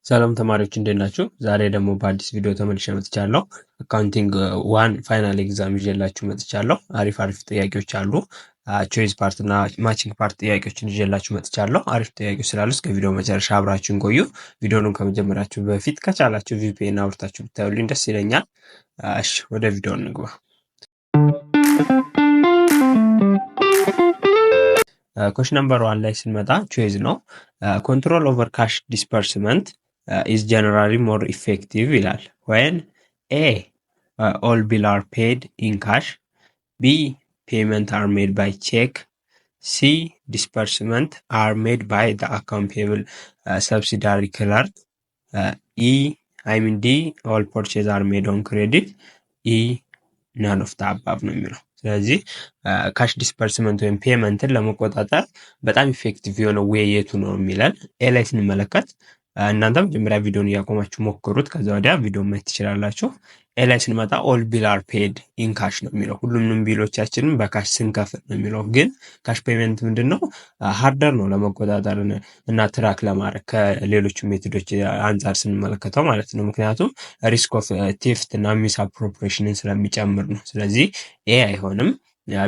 ሰላም ተማሪዎች እንዴት ናችሁ? ዛሬ ደግሞ በአዲስ ቪዲዮ ተመልሼ መጥቻለሁ። አካውንቲንግ ዋን ፋይናል ኤግዛም ይዤላችሁ መጥቻለሁ። አሪፍ ጥያቄዎች አሉ። ቾይስ ፓርት እና ማቺንግ ፓርት ጥያቄዎችን ይዤላችሁ መጥቻለሁ። አሪፍ ጥያቄዎች ስላሉ እስከ ቪዲዮ መጨረሻ አብራችሁን ቆዩ። ቪዲዮውን ከመጀመራችሁ በፊት ከቻላችሁ ቪፒኤን አብርታችሁ ብታዩልኝ ደስ ይለኛል። እሺ ወደ ቪዲዮ እንግባ። ኮሽን ነምበር 1 ላይ ስንመጣ ቾይዝ ነው። ኮንትሮል ኦቨር ካሽ ዲስፐርስመንት is generally more effective ይላል when A all bill are paid in cash, B payment are made by check, C disbursement are made by the account payable subsidiary clerk, D all purchases are made on credit, E none of the above ነው የሚለው። ስለዚህ ካሽ ዲስፐርስመንት ወይም ፔመንትን ለመቆጣጠር በጣም ኢፌክቲቭ የሆነ ዌይ የቱ ነው የሚለን ኤ ላይ ስንመለከት እናንተ መጀመሪያ ቪዲዮን እያቆማችሁ ሞክሩት። ከዛ ወዲያ ቪዲዮ ማየት ትችላላችሁ። ኤ ላይ ስንመጣ ኦል ቢል አር ፔድ ኢን ካሽ ነው የሚለው። ሁሉንም ቢሎቻችንን በካሽ ስንከፍል ነው የሚለው። ግን ካሽ ፔመንት ምንድን ነው ሃርደር ነው ለመቆጣጠር እና ትራክ ለማድረግ ከሌሎቹ ሜቶዶች አንጻር ስንመለከተው ማለት ነው። ምክንያቱም ሪስክ ኦፍ ቴፍት እና ሚስ አፕሮፕሪዬሽንን ስለሚጨምር ነው። ስለዚህ ኤ አይሆንም።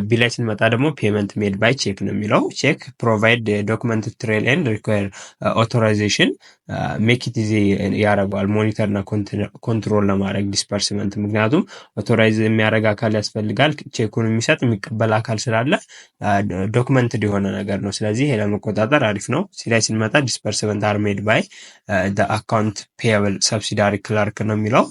ቢ ላይ ስንመጣ ደግሞ ፔመንት ሜድ ባይ ቼክ ነው የሚለው። ቼክ ፕሮቫይድ ዶክመንት ትሬል ኤንድ ሪኳየር ኦቶራይዜሽን ሜክ ኢት ኢዚ ያደርገዋል ሞኒተር እና ኮንትሮል ለማድረግ ዲስፐርስመንት። ምክንያቱም ኦቶራይዝ የሚያደርግ አካል ያስፈልጋል። ቼኩን የሚሰጥ የሚቀበል አካል ስላለ ዶክመንትድ የሆነ ነገር ነው። ስለዚህ ይሄ ለመቆጣጠር አሪፍ ነው። ሲ ላይ ስንመጣ ዲስፐርስመንት አር ሜድ ባይ አካውንት ፔየብል ሰብሲዳሪ ክላርክ ነው የሚለው።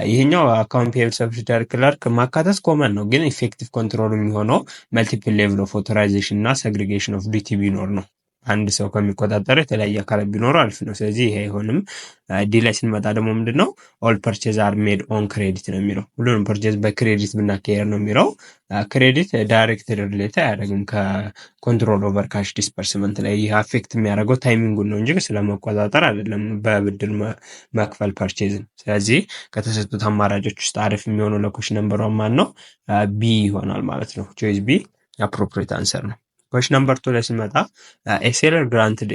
ይሄኛው አካውንት ፔየብል ሰብሲዳሪ ክላርክ ማካተት ኮመን ነው፣ ግን ኢፌክቲቭ ኮንትሮል የሚሆነው መልቲፕል ሌቭል ኦፍ ኦቶራይዜሽን እና ሰግሪጌሽን ኦፍ ዲቲ ቢኖር ነው። አንድ ሰው ከሚቆጣጠር የተለያየ አካል ቢኖረው አሪፍ ነው። ስለዚህ ይሄ አይሆንም። ዲ ላይ ስንመጣ ደግሞ ምንድነው ኦል ፐርቼዝ አር ሜድ ኦን ክሬዲት ነው የሚለው። ሁሉንም ፐርቼዝ በክሬዲት ብናካሄድ ነው የሚለው። ክሬዲት ዳይሬክት ሪሌት አያደርግም ከኮንትሮል ኦቨር ካሽ ዲስፐርስመንት ላይ። ይህ አፌክት የሚያደርገው ታይሚንጉን ነው እንጂ ስለመቆጣጠር አይደለም፣ በብድር መክፈል ፐርቼዝን። ስለዚህ ከተሰጡት አማራጮች ውስጥ አሪፍ የሚሆነው ለኮሽን ነምበር 1 ማን ነው? ቢ ይሆናል ማለት ነው። ቾይስ ቢ አፕሮፕሪየት አንሰር ነው። ኮሽን ነምበር 2 ላይ ስንመጣ ኤ ሴለር ግራንትድ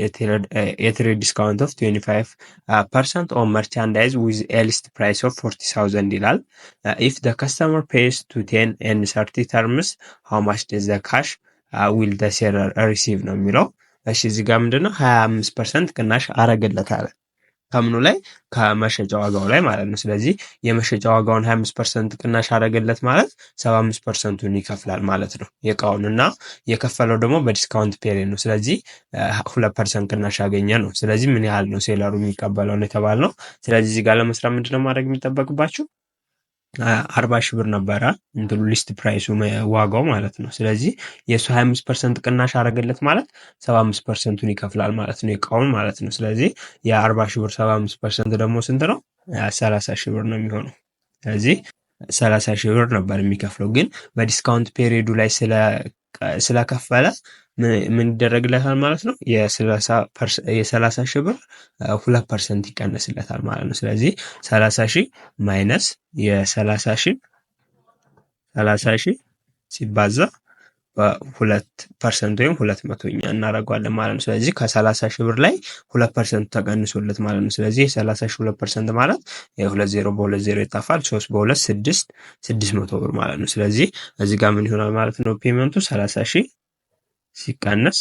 ኤ ትሬድ ዲስካውንት ኦፍ 25% ኦን መርቻንዳይዝ ዊዝ ኤ ሊስት ፕራይስ ኦፍ 40,000 ይላል። ኢፍ ዘ ከስተመር ፔይስ ቱ 10 ኤንድ 30 ተርምስ ሃው ማች ደዝ ዘ ካሽ ዊል ዘ ሴለር ሪሲቭ ነው የሚለው። እሺ እዚህ ጋር ምንድነው 25% ቅናሽ አረገለታል። ከምኑ ላይ? ከመሸጫ ዋጋው ላይ ማለት ነው። ስለዚህ የመሸጫ ዋጋውን 25% ቅናሽ አደረገለት ማለት 75%ን ይከፍላል ማለት ነው የእቃውን፣ እና የከፈለው ደግሞ በዲስካውንት ፔሪድ ነው። ስለዚህ 2% ቅናሽ ያገኘ ነው። ስለዚህ ምን ያህል ነው ሴለሩ የሚቀበለው ነው የተባልነው። ስለዚህ እዚህ ጋር ለመስራት ምንድነው ማድረግ የሚጠበቅባችሁ? 40 ሺህ ብር ነበረ እንትሉ ሊስት ፕራይሱ ዋጋው ማለት ነው። ስለዚህ የእሱ 25% ቅናሽ አደረገለት ማለት 75%ን ይከፍላል ማለት ነው የእቃውን ማለት ነው። ስለዚህ የ40 ሺህ ብር 75% ደግሞ ስንት ነው? 30 ሺህ ብር ነው የሚሆነው። ስለዚህ 30 ሺህ ብር ነበር የሚከፍለው፣ ግን በዲስካውንት ፔሪዱ ላይ ስለከፈለ ምን ይደረግለታል ማለት ነው? የ30 ሺህ ብር 2% ይቀነስለታል ማለት ነው። ስለዚህ 30 ሺህ ማይነስ የ30 ሺህ ሲባዛ በ2% ወይም 200ኛ እናደርገዋለን ማለት ነው። ስለዚህ ከ30 ሺህ ብር ላይ 2% ተቀንሶለት ማለት ነው። ስለዚህ የ30 ሺህ 2% ማለት የ20 በ20 ይጣፋል፣ 3 በ2 600 ብር ማለት ነው። ስለዚህ እዚህ ጋር ምን ይሆናል ማለት ነው? ፔመንቱ 30 ሺህ ሲቀነስ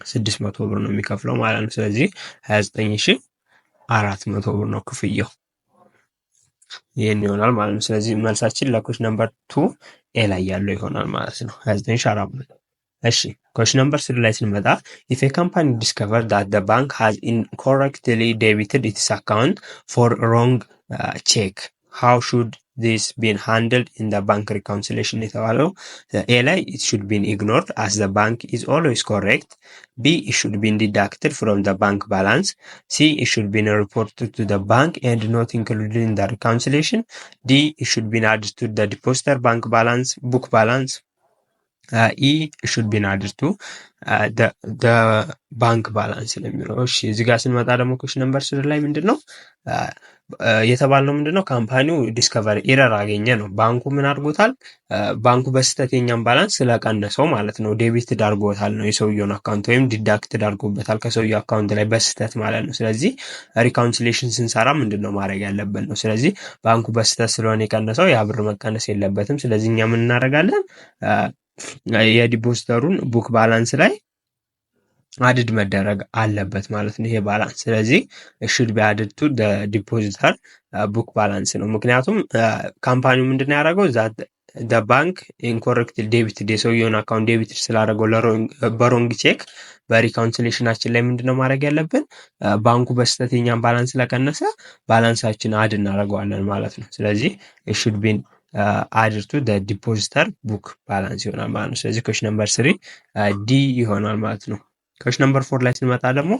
600 ብር ነው የሚከፍለው ማለት ነው። ስለዚህ 29400 ብር ነው ክፍያው። ይሄን ይሆናል ማለት ነው። ስለዚህ መልሳችን ለኮሽን ነምበር 2 ኤ ላይ ያለው ይሆናል ማለት ነው 29400። እሺ ኮሽን ነምበር 3 ላይ ስንመጣ if a company discovered that the bank has incorrectly debited its account for wrong check, how should this been handled in the bank reconciliation የተባለው ኤ ላይ it should be ignored as the bank is always correct, B it should be deducted from the bank balance, C it should be reported to the bank and not included in the reconciliation, D it should be added to the depositor bank balance book balance, ኢ ሹድ ቢን አድርቱ ባንክ ባላንስ ነው የሚለው። እሺ እዚህ ጋር ስንመጣ ደግሞ ኩዌስችን ነምበር 3 ላይ ምንድን ነው የተባልነው ምንድን ነው ካምፓኒው ዲስከቨሪ ኤረር አገኘ ነው። ባንኩ ምን አድርጎታል? ባንኩ በስህተት የኛን ባላንስ ስለቀነሰው ማለት ነው ዴቢት ዳርጎታል ነው የሰውየውን አካውንት ወይም ዲዳክት ዳርጎበታል ከሰውየው አካውንት ላይ በስህተት ማለት ነው። ስለዚህ ሪካውንሲሌሽን ስንሰራ ምንድን ነው ማድረግ ያለብን ነው። ስለዚህ ባንኩ በስህተት ስለሆነ የቀነሰው ያ ብር መቀነስ የለበትም። ስለዚህ እኛ ምን እናደርጋለን? የዲፖዚተሩን ቡክ ባላንስ ላይ አድድ መደረግ አለበት ማለት ነው ይሄ ባላንስ። ስለዚህ ሹድ ቢ አድድ ቱ ዲፖዚተር ቡክ ባላንስ ነው። ምክንያቱም ካምፓኒው ምንድን ነው ያደረገው ባንክ ኢንኮሬክት ዴቢት የሰውየውን አካውንት ዴቢት ስላደረገው በሮንግ ቼክ በሪካውንሲሌሽናችን ላይ ምንድነው ማድረግ ያለብን? ባንኩ በስህተት የኛን ባላንስ ስለቀነሰ ባላንሳችን አድ እናደርገዋለን ማለት ነው። ስለዚህ ሹድ ቢን አድድ ቱ ዲፖዚተር ቡክ ባላንስ ይሆናል ማለት ነው። ስለዚህ ኩዌስችን ነምበር 3 ዲ ይሆናል ማለት ነው። ኩዌስችን ነምበር 4 ላይ ስንመጣ ደግሞ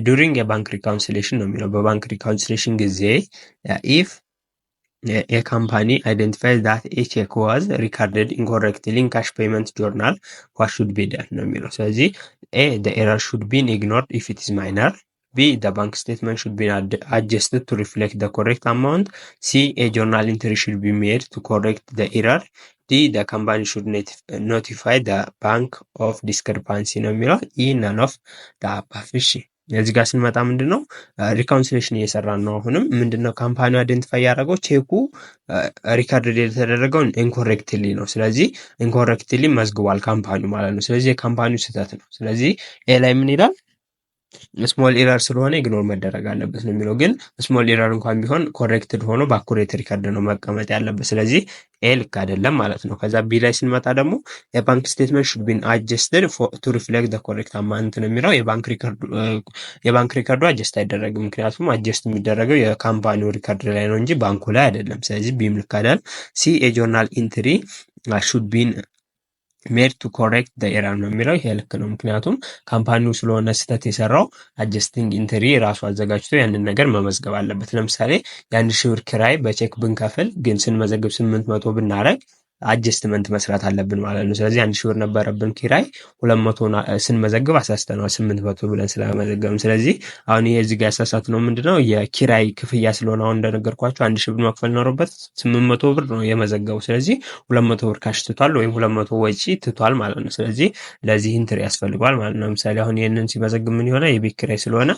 ዱሪንግ የባንክ ሪካውንሲሌሽን ነው የሚለው። በባንክ ሪካውንሲሌሽን ጊዜ ኢፍ የካምፓኒ አይደንቲፋይ ዛት ኤ ቼክ ዋዝ ሪካርድድ ኢንኮሬክትሊ ኢን ካሽ ፔመንት ጆርናል ዋት ሹድ ቢ ደን ነው የሚለው። ስለዚህ ኤ ኤረር ሹድ ቢን ኢግኖርድ ኢፍ ኢት ኢዝ ማይነር፣ ቢ the bank statement should be adjusted to reflect the correct amount, c a journal entry should be made to correct the error, d the company should notify the bank of discrepancy ነው የሚለው። ኢ none of the above። እሺ እዚህ ጋር ስንመጣ ምንድነው ሪካውንሲሌሽን እየሰራን ነው። አሁንም ምንድነው ካምፓኒው አይደንቲፋይ ያደረገው ቼኩ ሪካርድ የተደረገው ኢንኮሬክትሊ ነው። ስለዚህ ኢንኮሬክትሊ መዝግቧል ካምፓኒው ማለት ነው። ስለዚህ የካምፓኒው ስህተት ነው። ስለዚህ ኤ ላይ ምን ይላል? ስሞል ኤረር ስለሆነ ኢግኖር መደረግ አለበት ነው የሚለው። ግን ስሞል ኤረር እንኳን ቢሆን ኮሬክትድ ሆኖ በአኩሬት ሪከርድ ነው መቀመጥ ያለበት። ስለዚህ ኤ ልክ አይደለም ማለት ነው። ከዛ ቢ ላይ ስንመጣ ደግሞ የባንክ ስቴትመንት ሹድ ቢን አጀስትድ ቱ ሪፍሌክት ኮሬክት አማውንት ነው የሚለው። የባንክ ሪከርዱ አጀስት አይደረግም። ምክንያቱም አጀስት የሚደረገው የካምፓኒው ሪከርድ ላይ ነው እንጂ ባንኩ ላይ አይደለም። ስለዚህ ቢም ልክ አይደለም። ሲ የጆርናል ኢንትሪ ሹድ ቢን ሜድ ቱ ኮሬክት ኤረር ነው የሚለው። ይሄ ልክ ነው። ምክንያቱም ካምፓኒው ስለሆነ ስህተት የሰራው አጀስቲንግ ኢንትሪ ራሱ አዘጋጅቶ ያንን ነገር መመዝገብ አለበት። ለምሳሌ የአንድ ሺህ ብር ኪራይ በቼክ ብንከፍል ግን ስንመዘግብ 800 ብናረግ አጀስትመንት መስራት አለብን ማለት ነው። ስለዚህ 1000 ብር ነበረብን ኪራይ 200 ስንመዘግብ አሳስተነዋል 800 ብለን ስለመዘገብን። ስለዚህ አሁን ይሄ እዚህ ጋር ያሳሳት ነው ምንድነው የኪራይ ክፍያ ስለሆነ አሁን እንደነገርኳችሁ 1000 ብር መክፈል ኖሮበት 800 ብር ነው የመዘገበው። ስለዚህ 200 ብር ካሽ ትቷል ወይም 200 ወጪ ትቷል ማለት ነው። ስለዚህ ለዚህ ኢንትሪ ያስፈልገዋል ማለት ነው። ለምሳሌ አሁን ይሄንን ሲመዘግብ ምን ይሆናል? የቤት ኪራይ ስለሆነ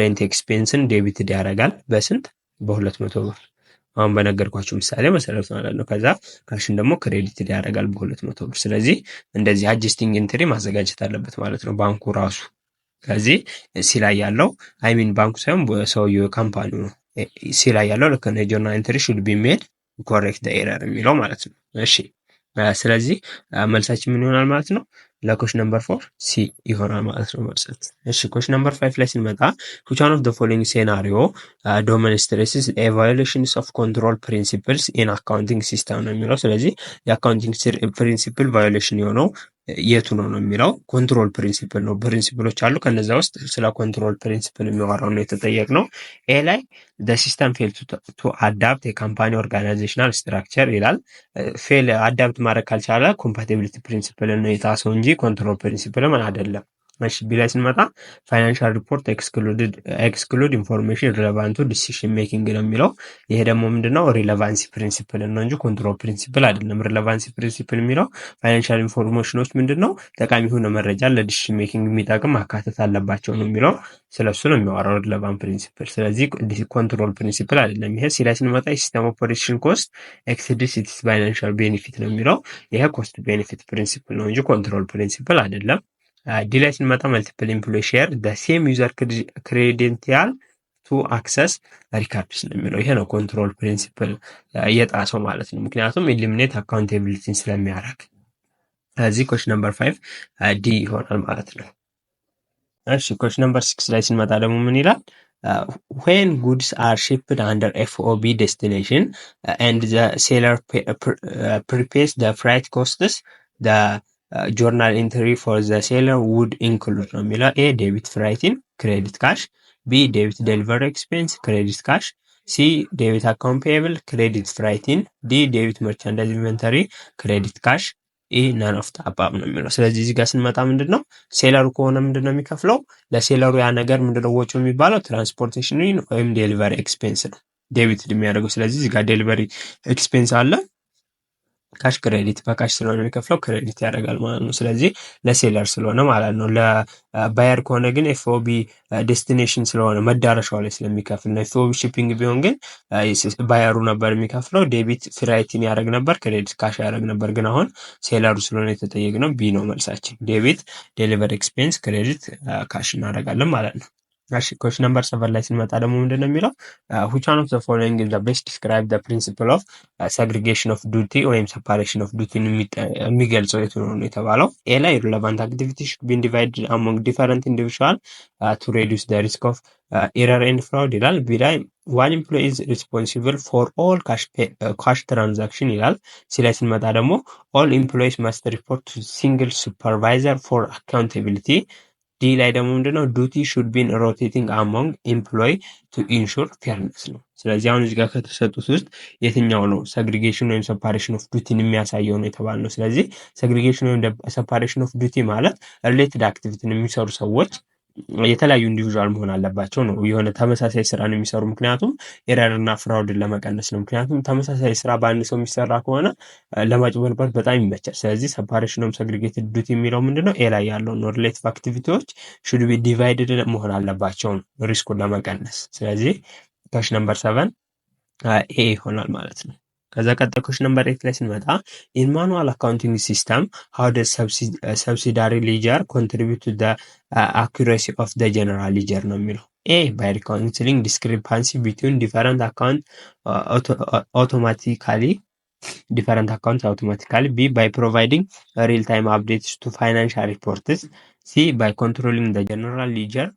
ሬንት ኤክስፔንስን ዴቢትድ ያደርጋል በስንት በ200 ብር አሁን በነገርኳችሁ ምሳሌ መሰረት ማለት ነው። ከዛ ካሽን ደግሞ ክሬዲት ያደርጋል በ200 ብር። ስለዚህ እንደዚህ አጀስቲንግ ኢንትሪ ማዘጋጀት አለበት ማለት ነው ባንኩ ራሱ። ከዚህ ሲ ላይ ያለው አይሚን ባንኩ ሳይሆን ሰውየው ካምፓኒው ነው። ሲ ላይ ያለው ልክ ነው ጆርናል ኢንትሪ ሹድ ቢ ሜድ ኮሬክት ዘ ኤረር የሚለው ማለት ነው። እሺ ስለዚህ መልሳችን ምን ይሆናል ማለት ነው? ለኩዌስችን ነምበር 4 ሲ ይሆናል ማለት ነው መልሳችን። እሺ ኩዌስችን ነምበር 5 ላይ ስንመጣ which one of the following scenario demonstrates a violations of control principles in accounting system ነው የሚለው። ስለዚህ የአካውንቲንግ ፕሪንሲፕል ቫዮሌሽን የሆነው የቱ ነው የሚለው ኮንትሮል ፕሪንሲፕል ነው። ፕሪንሲፕሎች አሉ ከነዛ ውስጥ ስለ ኮንትሮል ፕሪንሲፕል የሚወራው ነው የተጠየቅነው። ኤ ላይ the system failed to adapt a company organizational structure ይላል። ፌል አዳፕት ማድረግ ካልቻለ ኮምፓቲቢሊቲ ፕሪንሲፕል ነው የጣሰው እንጂ ኮንትሮል ፕሪንሲፕል ምን አይደለም። እሺ ቢ ላይ ስንመጣ ፋይናንሻል ሪፖርት ኤክስክሉድ ኢንፎርሜሽን ሪሌቫንት ቱ ዲሲሽን ሜኪንግ ነው የሚለው። ይሄ ደግሞ ምንድነው ሪሌቫንሲ ፕሪንሲፕል ነው እንጂ ኮንትሮል ፕሪንሲፕል አይደለም። ሪሌቫንሲ ፕሪንሲፕል የሚለው ፋይናንሻል ኢንፎርሜሽኖች ምንድነው ጠቃሚ የሆነ መረጃ ለዲሲሽን ሜኪንግ የሚጠቅም ማካተት አለባቸው ነው የሚለው። ስለሱ ነው የሚያወራው ሪሌቫንት ፕሪንሲፕል። ስለዚህ ኮንትሮል ፕሪንሲፕል አይደለም። ይሄ ሲ ላይ ስንመጣ የሲስተም ኦፐሬሽን ኮስት ኤክሲድስ ኢትስ ፋይናንሻል ቤኔፊት ነው የሚለው። ይሄ ኮስት ቤኔፊት ፕሪንሲፕል ነው እንጂ ኮንትሮል ፕሪንሲፕል አይደለም። ዲ ላይ ስንመጣ መልቲፕል ኤምፕሎይ ሼር ዘ ሴም ዩዘር ክሬዴንቲያል ቱ አክሰስ ሪካርድስ ነው የሚለው። ይሄ ነው ኮንትሮል ፕሪንሲፕል የጣሰው ማለት ነው። ምክንያቱም ኢሊሚኔት አካውንታቢሊቲን ስለሚያደርግ። ስለዚህ ኩዌስችን ነምበር 5 ዲ ይሆናል ማለት ነው። እሺ ኩዌስችን ነምበር 6 ላይ ስንመጣ ደግሞ ምን ይላል? when goods are shipped under FOB destination and the seller prepays the freight costs, the journal entry for the seller would include ነው የሚለው። ኤ ዴቢት ፍራይቲን ክሬዲት ካሽ፣ ቢ ዴቢት ዴሊቨሪ ኤክስፔንስ ክሬዲት ካሽ፣ ሲ ዴቢት አካውንት ፔየብል ክሬዲት ፍራይቲን፣ ዲ ዴቢት መርቻንዳይዝ ኢንቨንተሪ ክሬዲት ካሽ፣ ኢ ናን ኦፍ ዘ አባቭ ነው የሚለው። ስለዚህ እዚህ ጋር ስንመጣ ምንድን ነው ሴለሩ ከሆነ ምንድን ነው የሚከፍለው ለሴለሩ ያ ነገር ምንድን ነው ወጪው የሚባለው ትራንስፖርቴሽን ወይም ዴሊቨሪ ኤክስፔንስ ነው ዴቢት የሚያደርገው። ስለዚህ እዚህ ጋር ዴሊቨሪ ኤክስፔንስ አለ ካሽ ክሬዲት በካሽ ስለሆነ የሚከፍለው ክሬዲት ያደርጋል ማለት ነው። ስለዚህ ለሴለር ስለሆነ ማለት ነው። ለባየር ከሆነ ግን ኤፍኦቢ ዴስቲኔሽን ስለሆነ መዳረሻው ላይ ስለሚከፍል ነው። ኤፍኦቢ ሺፒንግ ቢሆን ግን ባየሩ ነበር የሚከፍለው። ዴቢት ፍራይቲን ያደርግ ነበር፣ ክሬዲት ካሽ ያደርግ ነበር። ግን አሁን ሴለሩ ስለሆነ የተጠየቅነው ቢ ነው መልሳችን። ዴቢት ዴሊቨር ኤክስፔንስ፣ ክሬዲት ካሽ እናደርጋለን ማለት ነው። እሺ ኮሽ ነምበር 7 ላይ ስንመጣ ደግሞ ምንድን ነው የሚለው which one of the following is the best describe the principle of segregation of duty ወይም separation of duty የሚገልጸው የቱ ነው የተባለው። ኤ ላይ relevant activity should be divided among different individual to reduce the risk of error and fraud ይላል። ቢ ላይ one employee is responsible for all cash transaction ይላል። ሲ ላይ ስንመጣ ደግሞ all employees must report to single supervisor for accountability። ዲ ላይ ደግሞ ምንድነው ዱቲ ሹድ ቢን ሮቴቲንግ አሞንግ ኤምፕሎይ ቱ ኢንሹር ፌርነስ ነው። ስለዚህ አሁን እዚህ ጋር ከተሰጡት ውስጥ የትኛው ነው ሰግሪጌሽን ወይም ሰፓሬሽን ኦፍ ዱቲን የሚያሳየው ነው የተባለ ነው። ስለዚህ ሰግሪጌሽን ወይም ሰፓሬሽን ኦፍ ዱቲ ማለት ሪሌትድ አክቲቪቲን የሚሰሩ ሰዎች የተለያዩ ኢንዲቪዥዋል መሆን አለባቸው ነው። የሆነ ተመሳሳይ ስራን የሚሰሩ ምክንያቱም ኤረር እና ፍራውድን ለመቀነስ ነው። ምክንያቱም ተመሳሳይ ስራ በአንድ ሰው የሚሰራ ከሆነ ለማጭበርበር በጣም ይመቻል። ስለዚህ ሰፓሬሽን ኦፍ ሰግሪጌትድ ዱቲ የሚለው ምንድነው ኤ ላይ ያለው ነው። ሪሌቲቭ አክቲቪቲዎች ሹድ ቢ ዲቫይድድ መሆን አለባቸው ነው ሪስኩን ለመቀነስ። ስለዚህ ካሽ ነምበር 7 ኤ ይሆናል ማለት ነው። ከዛ ቀጣይ ኮሽ ነምበር 8 ላይ ስንመጣ ኢን ማኑዋል አካውንቲንግ ሲስተም ሃው ደ ሰብሲዳሪ ሊጀር ኮንትሪቢዩት ቱ ዘ አኩሬሲ ኦፍ ዘ ጀነራል ሊጀር ነው የሚለው። ኤ ባይ ሪኮንሲሊንግ ዲስክሪፓንሲ ቢትዊን ዲፈረንት አካውንት አውቶማቲካሊ different accounts automatically. B by providing real-time updates to financial reports. C by controlling the general ledger.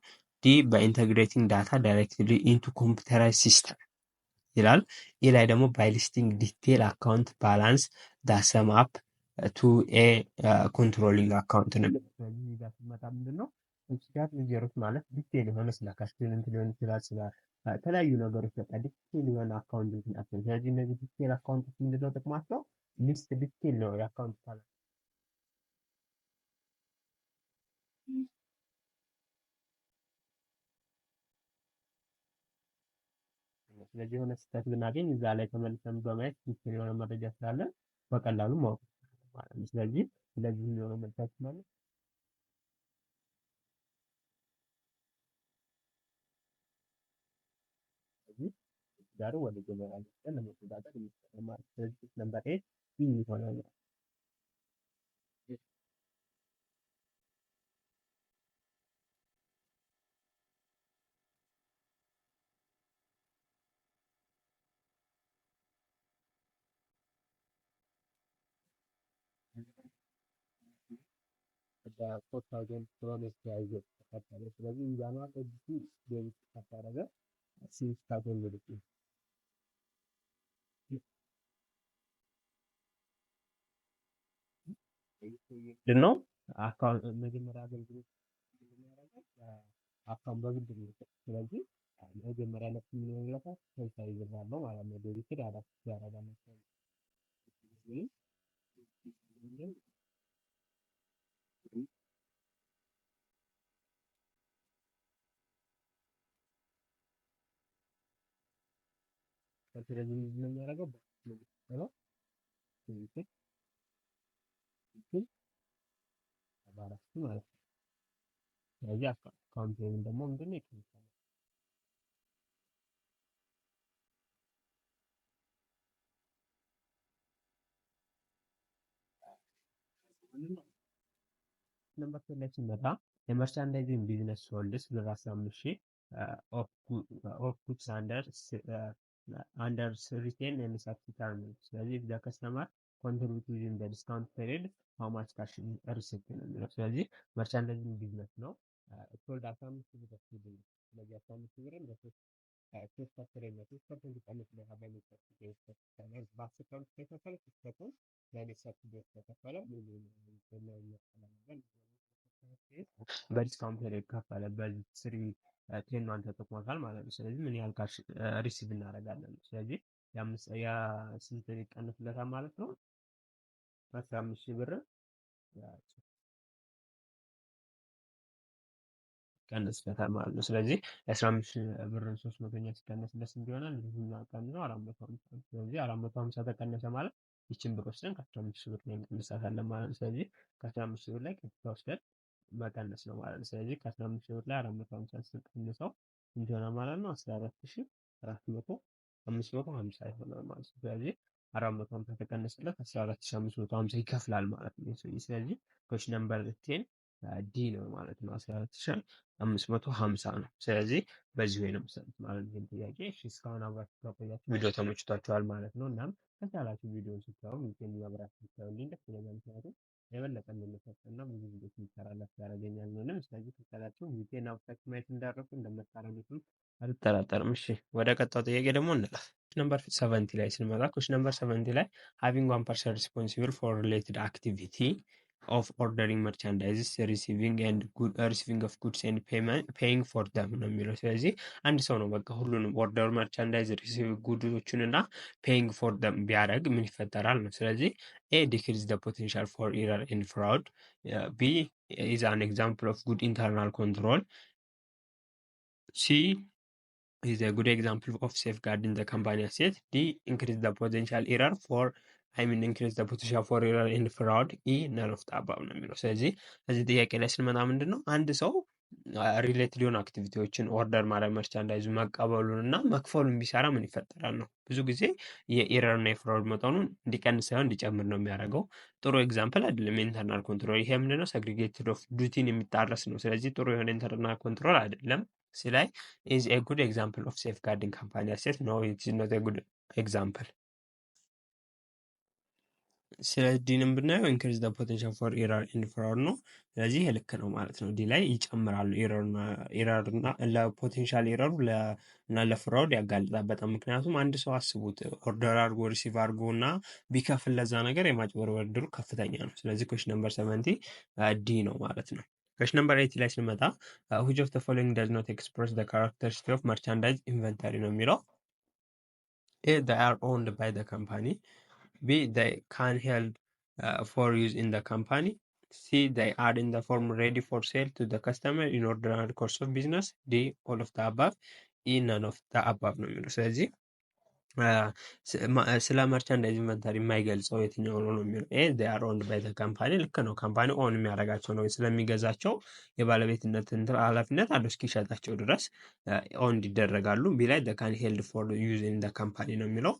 D by integrating data directly into computerized system ይላል። ይህ ላይ ደግሞ by listing detail account balance that sum up to a controlling account ነው። ስለዚህ እዚህ ጋር ስንመጣ ምንድን ነው ጋር ሌጀሮች ማለት ዲቴል የሆነ ስለ ካሽ ፔመንት ሊሆን ይችላል ስለ የተለያዩ ነገሮች በቃ ዲቴል የሆነ አካውንት ናቸው። ስለዚህ እነዚህ ዲቴል አካውንቶች ምንድነው ጥቅማቸው? ሊስት ዲቴል ነው የአካውንት ካለ ስለዚህ የሆነ ስህተት ብናገኝ እዛ ላይ ተመልሰን በማየት ዲቴል የሆነ መረጃ ስላለን በቀላሉ ማወቅ ማለት ነው። ስለዚህ የሆነ መልሳች ማለት ስለዚህ ጋር ወደ ገበያ ለመጠን ለመቆጣጠር የሚጠቅም ማለት ስለዚህ ነምበር 8 ይሆናል። በ4000 ኪሎሜትር ተያይዞ ተከተለ። ስለዚህ ኢንጃንዋሪ ኤዲቲ ዴቢት ካደረገ ሲንስ ታገኘ ምንድነው አካውንት መጀመሪያ አገልግሎት የሚያደርገው አካውንት በብድር ነው። ስለዚህ መጀመሪያ ላይ ምን ይለታል ሰልሳይ ይዘራል ማለት ነው። ዴቢት አዳፕ ያደርጋል ማለት ነው። ስለዚህ ምንድነው የሚያደርገው ነው ዴቢት አባራት ማለት ነው። ስለዚህ አካውንት ወይም ደግሞ ምንድነው ይከፍላል ነምበር 2 ላይ ስንመጣ የመርቻንዳይዚንግ ቢዝነስ ሶልድስ ብር 15,000 ኦፍ ጉድስ አንደር ሪቴን ኤንድ ሰብስቲታርመንት። ስለዚህ ዘ ከስተመር ኮንትሪቢዩት ዊዝን ዘ ዲስካውንት ፔሪድ ሃው ማች ካሽ ሪሲፕት ነው የሚለው። ስለዚህ መርቻንዳይዚንግ ቢዝነስ ነው ሶልድ 15,000 ብር ሲል ስለዚህ 15,000 ብርን ሶስት ፐርሰንት ነው። ሶስት ፐርሰንት ቀንስ ላይ ሀባይ ነው በአስር ቀን ከተከፈለ 3% ለኔ ሰብሲዲ ከተከፈለ በዲስካውንት ፔሪድ ከፈለ በዚህ ስሪ ቴኗን ተጠቅሟታል ማለት ነው። ስለዚህ ምን ያህል ካሽ ሪሲቭ እናደርጋለን? ስለዚህ ያ ስንት ይቀንስለታል ማለት ነው? 15,000 ብር ቀንስበታል ማለት ነው። ስለዚህ የ15 ብርን 300ኛ ሲቀነስለት ስንት ይሆናል? ይሄኛው ቀን ነው 450 ነው። ስለዚህ 450 ተቀነሰ ማለት ይችን ብር ወስደን ከ15 ብር ላይ እንቀንሳታለን ማለት ነው። ስለዚህ ከ15 ብር ላይ ቀጥታ ወስደን መቀነስ ነው ማለት ነው። ስለዚህ ከ15 ብር ላይ 450 ስንቀንሰው ስንት ይሆናል ማለት ነው? 14,400 550 ይሆናል ማለት ነው። ስለዚህ 450 ተቀነሰለት 14,550 ይከፍላል ማለት ነው። ስለዚህ ኩዌስችን ነምበር 10 ዲ ነው ማለት ነው። 14,550 ነው። ስለዚህ በዚህ ወይ ነው የምትሰጡት ማለት ነው። ይህን ጥያቄ እሺ፣ እስካሁን አብራችሁ ስለቆያችሁ ቪዲዮ ተመችቷችኋል ማለት ነው። እናም ከቻላችሁ ቪዲዮን ስታዩ ቪዲዮን እያብራችሁ ስታዩልኝ ደስ ይለኛል። ምክንያቱም የበለጠ እንድንፈጥና ብዙ ቪዲዮች እንዲሰራላችሁ ያደርገኛል። ምንም ስለዚህ ከቻላችሁ ቪዲዮን አብራችሁ ማየት እንዳደረጉ እንደምታደርጉትም አልጠራጠርም። እሺ፣ ወደ ቀጣው ጥያቄ ደግሞ እንለፍ። ነምበር 70 ላይ ስንመጣ ኩዌስችን ነምበር 70 ላይ having one person responsible for related activity of ordering merchandise, receiving of goods and paying for them ነው የሚለው። ስለዚህ አንድ ሰው ነው በቃ ሁሉንም ኦርደር መርቻንዳይዝ ሪሲቭ ጉድዎችን እና ፔይንግ ፎር ደም ቢያደርግ ምን ይፈጠራል ነው። ስለዚህ ኤ ዲክሪዝ ደ ፖቴንሻል ፎር ኢረር ኤንድ ፍራውድ፣ ቢ ኢዝ አን ኤግዛምፕል ኦፍ ጉድ ኢንተርናል ኮንትሮል፣ ሲ is a good example of safeguarding the company asset. D increase the potential error for increase the potential for error in fraud. E none of the above ነው የሚለው። ስለዚህ እዚህ ጥያቄ ላይ ስንመጣ ምንድን ነው አንድ ሰው ሪሌትድ የሆኑ አክቲቪቲዎችን ኦርደር ማድረግ መርቻንዳይዙ መቀበሉን እና መክፈሉን ቢሰራ ምን ይፈጠራል ነው። ብዙ ጊዜ የኤረር እና የፍራውድ መጠኑን እንዲቀንስ ሳይሆን እንዲጨምር ነው የሚያደርገው። ጥሩ ኤግዛምፕል አይደለም ኢንተርናል ኮንትሮል። ይሄ ምንድነው ሰግሪጌትድ ኦፍ ዱቲን የሚጣረስ ነው። ስለዚህ ጥሩ የሆነ ኢንተርናል ኮንትሮል አይደለም። ላይ is a good example of safeguarding company assets? No, it is not a good example. ስለዚህ ዲንም ብናየው ኢንክሪዝ ዘ ፖቴንሻል ፎር ኤረር ኤንድ ፍራውድ ነው። ስለዚህ ልክ ነው ማለት ነው። ዲ ላይ ይጨምራሉ ኤረርና ለፖቴንሻል ኤረሩ እና ለፍራውድ ያጋልጣል በጣም። ምክንያቱም አንድ ሰው አስቡት ኦርደር አድርጎ ሪሲቭ አድርጎ እና ቢከፍል ለዛ ነገር የማጭበርበር ዕድሉ ከፍተኛ ነው። ስለዚህ ኩዌስችን ነምበር 70 ዲ ነው ማለት ነው። ኩዌስችን ነምበር 80 ላይ ስንመጣ which of the following does not express the characteristic of merchandise inventory ነው የሚለው። A they are owned by the company, B they can held for use in the company, C they are in the form ready for sale to the customer in ordinary course of business, D all of the above, E none of the above ነው የሚለው። ስለዚህ ስለ መርቻንዳይዝ ኢንቨንተሪ የማይገልጸው የትኛው ነው የሚለው። ኤ they are owned by the company ልክ ነው። ካምፓኒ ኦን የሚያደርጋቸው ነው ስለሚገዛቸው የባለቤትነት ኃላፊነት አለው እስኪሸጣቸው ድረስ ኦን ይደረጋሉ። ቢ ላይ they can held for use in the company ነው የሚለው።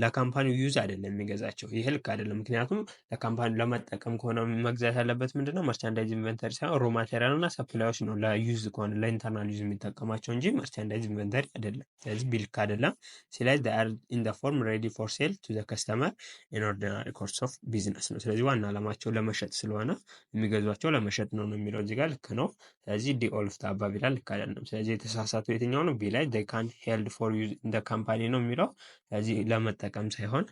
ለካምፓኒው ዩዝ አይደለም የሚገዛቸው። ይሄ ልክ አይደለም። ምክንያቱም ለካምፓኒ ለመጠቀም ከሆነ መግዛት ያለበት ምንድነው መርቻንዳይዝ ኢንቨንተሪ ሳይሆን ሮ ማቴሪያል እና ሰፕላዮች ነው ለዩዝ ከሆነ ለኢንተርናል ዩዝ የሚጠቀማቸው እንጂ መርቻንዳይዝ ኢንቨንተሪ አይደለም። ስለዚህ ቢ ልክ አይደለም። ስለዚህ they are in the form ready for sale to the customer in ordinary course of business ነው። ስለዚህ ዋና ዓላማቸው ለመሸጥ ስለሆነ የሚገዟቸው ለመሸጥ ነው የሚለው እዚህ ጋር ልክ ነው። ስለዚህ ዲ ኦል ኦፍ ዘ አባቭ ይላል፣ ልክ አይደለም። ስለዚህ የተሳሳተው የትኛው ነው? ቢ ላይ they can held for use in the company ነው የሚለው። ስለዚህ ለመጠቀም ሳይሆን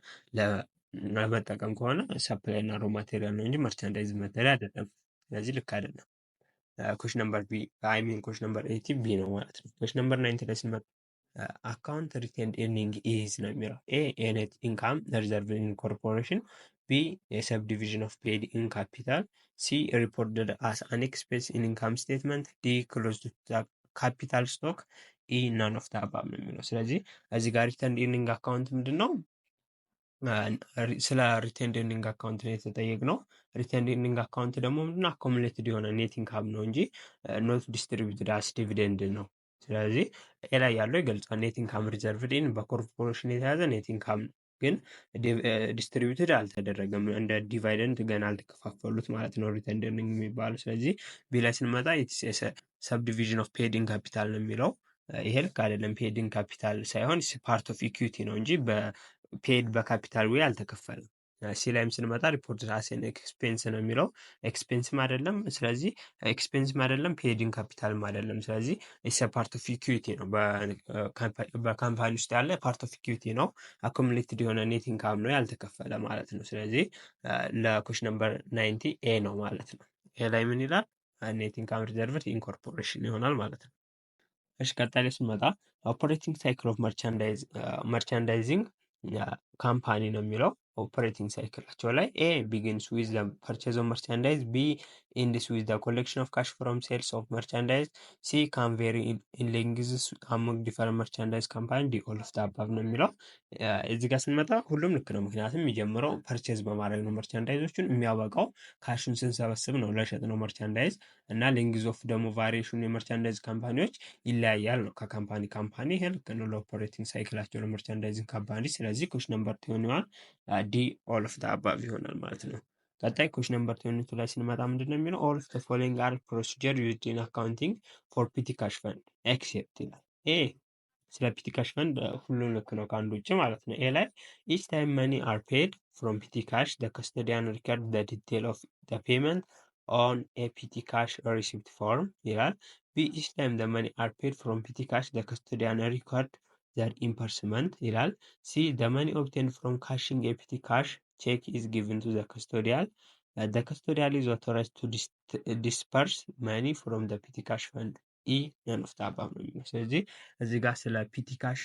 ለመጠቀም ከሆነ ሰፕላይ እና ሮ ማቴሪያል ነው እንጂ መርቻንዳይዝ ማቴሪያል አይደለም። ስለዚህ ልክ አይደለም። ኩዌስችን ነምበር ቢ አይ ሚን ኩዌስችን ነምበር 80 ቢ ነው ማለት ነው። ኩዌስችን ነምበር 90 ላይ ስንመጣ አካውንት ሪቴንድ ኤርኒንግ ኢዝ ነው የሚለው። ኤ የኔት ኢንካም ሪዘርቭ ኢን ኮርፖሬሽን፣ ቢ የሰብ ዲቪዥን ኦፍ ፔድ ኢን ካፒታል፣ ሲ ሪፖርትድ አስ አን ኤክስፔንስ ኢን ኢንካም ስቴትመንት፣ ዲ ክሎዝድ ካፒታል ስቶክ፣ ኢ ናን ኦፍ ዘ አባቭ ነው የሚለው። ስለዚህ እዚህ ጋር ሪተርንድ ኤርኒንግ አካውንት ምንድን ነው? ስለ ሪቴንድ ኤርኒንግ አካውንት ነው የተጠየቅነው። ሪቴንድ ኤርኒንግ አካውንት ደግሞ ምንድነው? አኮሙሌትድ የሆነ ኔት ኢንካም ነው እንጂ ኖት ዲስትሪቢዩትድ አስ ዲቪደንድ ነው። ስለዚህ ኤ ላይ ያለው ይገልጻል። ኔት ኢንካም ሪዘርቭድ ኢን በኮርፖሬሽን የተያዘ ኔት ኢንካም ግን ዲስትሪቢዩትድ አልተደረገም፣ እንደ ዲቫይደንድ ገና አልተከፋፈሉት ማለት ነው ሪቴንድ ኤርኒንግ የሚባለው። ስለዚህ ቢ ላይ ስንመጣ ሰብ ዲቪዥን ኦፍ ፔድ ኢን ካፒታል ነው የሚለው። ይሄ ልክ አይደለም። ፔድ ኢን ካፒታል ሳይሆን ፓርት ኦፍ ኢኩዊቲ ነው እንጂ ፔድ በካፒታል ዌይ አልተከፈለም። ሲ ላይም ስንመጣ ሪፖርት አሴን ኤክስፔንስ ነው የሚለው። ኤክስፔንስም አይደለም፣ ስለዚህ ኤክስፔንስም አይደለም፣ ፔድን ካፒታልም አይደለም። ስለዚህ ኢስ ፓርት ኦፍ ኢኩዊቲ ነው፣ በካምፓኒ ውስጥ ያለ ፓርት ኦፍ ኢኩዊቲ ነው። አኮሙሌትድ የሆነ ኔት ኢንካም ነው ያልተከፈለ ማለት ነው። ስለዚህ ለኩዌስችን ነምበር 90 ኤ ነው ማለት ነው። ኤ ላይ ምን ይላል? ኔት ኢንካም ሪዘርቭድ ኢንኮርፖሬሽን ይሆናል ማለት ነው። እሺ ቀጣይ ስንመጣ ኦፐሬቲንግ ሳይክል ኦፍ መርቻንዳይዚንግ ካምፓኒ ነው የሚለው ኦፕሬቲንግ ሳይክላቸው ላይ ኤ ቢጊንስ ዊዝ ዘ ፐርቼዝ ኦፍ መርቻንዳይዝ፣ ቢ ኢንድስ ዊዝ ዘ ኮሌክሽን ኦፍ ካሽ ፍሮም ሴልስ ኦፍ መርቻንዳይዝ፣ ሲ ካን ቬሪ ኢን ሌንግዝስ አሞንግ ዲፈረንት መርቻንዳይዝ ካምፓኒ፣ ዲ ኦል ኦፍ ዘ አባቭ ነው የሚለው። እዚህ ጋር ስንመጣ ሁሉም ልክ ነው። ምክንያቱም የሚጀምረው ፐርቼዝ በማድረግ ነው መርቻንዳይዞቹን፣ የሚያበቃው ካሹን ስንሰበስብ ነው ለሸጥ ነው መርቻንዳይዝ እና ሌንግዝ ኦፍ ደግሞ ቫሪዬሽኑ የመርቻንዳይዝ ካምፓኒዎች ይለያያል ነው ከካምፓኒ ካምፓኒ። ይሄ ልክ ነው ለኦፐሬቲንግ ሳይክላቸው ለመርቻንዳይዚንግ ካምፓኒ። ስለዚህ ኩሽ ነምበር 21 ዲ ኦል ኦፍ ዘ አባቭ ይሆናል ማለት ነው። ቀጣይ ኩሽ ነምበር 22 ላይ ስንመጣ ምንድን ነው የሚለው ኦል ኦፍ ዘ ፎሎዊንግ አር ፕሮሲጀር ዩዝድ ኢን አካውንቲንግ ፎር ፒቲ ካሽ ፈንድ ኤክሴፕት ይላል። ኤ ስለ ፒቲ ካሽ ፈንድ ሁሉም ልክ ነው ከአንዱ ውጭ ማለት ነው። ኤ ላይ ኢች ታይም መኒ አር ፔድ ፍሮም ፒቲ ካሽ ዘ ከስተዲያን ሪከርድ ዘ ዲቴል ኦፍ ዘ ፔመንት ኦን ኤ ፒቲ ካሽ ሪሲፕት ፎርም ይላል። ቢ ኢች ታይም ዘ መኒ አር ፔድ ፍሮም ፒቲ ካሽ ዘ ከስተዲያን ሪከርድ ዘር ኢምፐርስመንት ይላል። ሲ ዘ መኒ ኦብቴንድ ፍሮም ካሽንግ ኤ ፒቲ ካሽ ቼክ ኢዝ ጊቭን ቱ ዘ ከስቶዲያል ዘ ከስቶዲያል ኢዝ ኦቶራይዝድ ቱ ዲስፐርስ መኒ ፍሮም ዘ ፒቲ ካሽ ፈንድ ኢ ነን ኦፍ ዘ አባቭ ነው የሚለው። ስለዚህ እዚህ ጋር ስለ ፒቲ ካሽ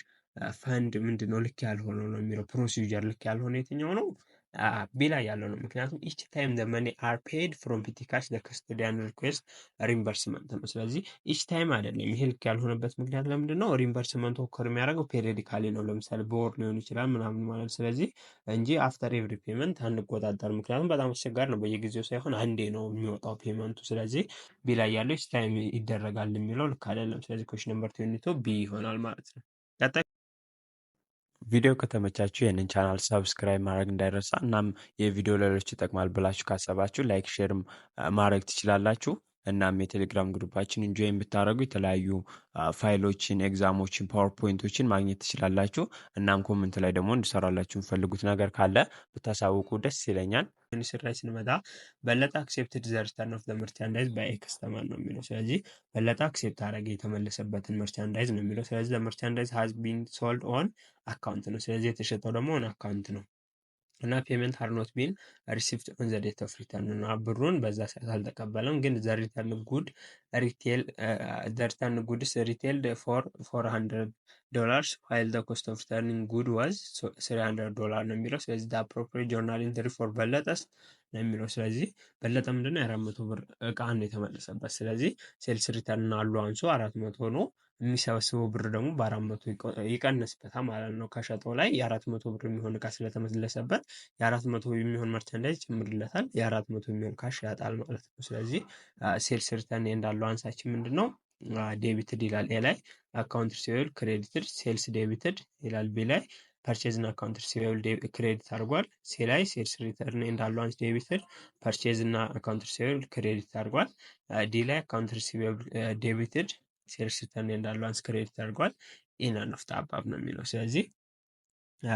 ፈንድ ምንድን ነው ልክ ያልሆነው ነው የሚለው ፕሮሲጀር ልክ ያልሆነ የትኛው ነው? ቢ ላይ ያለው ነው። ምክንያቱም ኢች ታይም ዘ መኒ አር ፔድ ፍሮም ፒቲ ካሽ ዘ ከስቶዲያን ሪኩዌስት ሪምበርስመንት ነው። ስለዚህ ኢች ታይም አይደለም። ይሄ ልክ ያልሆነበት ምክንያት ለምንድን ነው? ሪምበርስመንት ኦከር የሚያደርገው ፔሪዲካሊ ነው። ለምሳሌ በወር ሊሆን ይችላል ምናምን ማለት ስለዚህ እንጂ አፍተር ኤቭሪ ፔመንት አንቆጣጠር። ምክንያቱም በጣም አስቸጋሪ ነው። በየጊዜው ሳይሆን አንዴ ነው የሚወጣው ፔመንቱ። ስለዚህ ቢ ላይ ያለው ኢች ታይም ይደረጋል የሚለው ልክ አይደለም። ስለዚህ ኩዌሽን ነምበር 22 ቢ ይሆናል ማለት ነው። ቀጣይ ቪዲዮ ከተመቻችሁ ይህንን ቻናል ሰብስክራይብ ማድረግ እንዳይረሳ። እናም የቪዲዮ ሌሎች ይጠቅማል ብላችሁ ካሰባችሁ ላይክ ሼርም ማድረግ ትችላላችሁ። እናም የቴሌግራም ግሩፓችን ኢንጆይን ብታደረጉ የተለያዩ ፋይሎችን፣ ኤግዛሞችን፣ ፓወርፖይንቶችን ማግኘት ትችላላችሁ። እናም ኮመንት ላይ ደግሞ እንድሰራላችሁ የምፈልጉት ነገር ካለ ብታሳውቁ ደስ ይለኛል። ሚኒስትር ላይ ስንመጣ በለጠ አክሴፕትድ ዘ ሪተርን ኦፍ ዘ መርቻንዳይዝ ባይ ኤ ከስተመር ነው የሚለው። ስለዚህ በለጠ አክሴፕት አደረገ የተመለሰበትን መርቻንዳይዝ ነው የሚለው። ስለዚህ መርቻንዳይዝ ሃዝ ቢን ሶልድ ኦን አካውንት ነው። ስለዚህ የተሸጠው ደግሞ ኦን አካውንት ነው እና ፔመንት ሃር ኖት ቢን ሪሲቭድ ኦን ዘ ዴት ኦፍ ሪተርን ነው። ብሩን በዛ ሰዓት አልተቀበለም፣ ግን ዘ ሪተርን ጉድ ሪቴል ዘ ሪተርን ጉድስ ሪቴልድ ፎር $400 ዋይል ዘ ኮስት ኦፍ ሪተርኒንግ ጉድ ዋዝ $300 ነው የሚለው። ስለዚህ ዘ አፕሮፕሪየት ጆርናል ኢንትሪ ፎር በለጠስ ነው የሚለው። ስለዚህ በለጠ ምንድነው የ400 ብር እቃ ነው የተመለሰበት። ስለዚህ ሴልስ ሪተርን አሉ አንሶ 400 ነው የሚሰበስበው ብር ደግሞ በ400 ይቀንስበታል ማለት ነው። ከሸጠው ላይ የ400 ብር የሚሆን እቃ ስለተመለሰበት የ400 የሚሆን መርቻንዳይዝ ይጨምርለታል፣ የ400 የሚሆን ካሽ ያጣል ማለት ነው። ስለዚህ ሴልስ ሪተርን እንዳለው አንሳችን ምንድን ነው ዴቢትድ ይላል። ኤ ላይ አካውንት ሪሲቬብል ክሬዲትድ ሴልስ ዴቢትድ ይላል። ቢ ላይ ፐርቼዝ እና አካውንት ሪሲቬብል ክሬዲት አድርጓል። ሲ ላይ ሴልስ ሪተርን እንዳለው አንስ ዴቢትድ ፐርቼዝ እና አካውንት ሪሲቬብል ክሬዲት አድርጓል። ዲ ላይ አካውንት ሪሲቬብል ዴቢትድ ሴልስ ሪተርን እንዳለው አንስ ክሬዲት አድርጓል። ኢነን ኦፍ ዘ አባቭ ነው የሚለው። ስለዚህ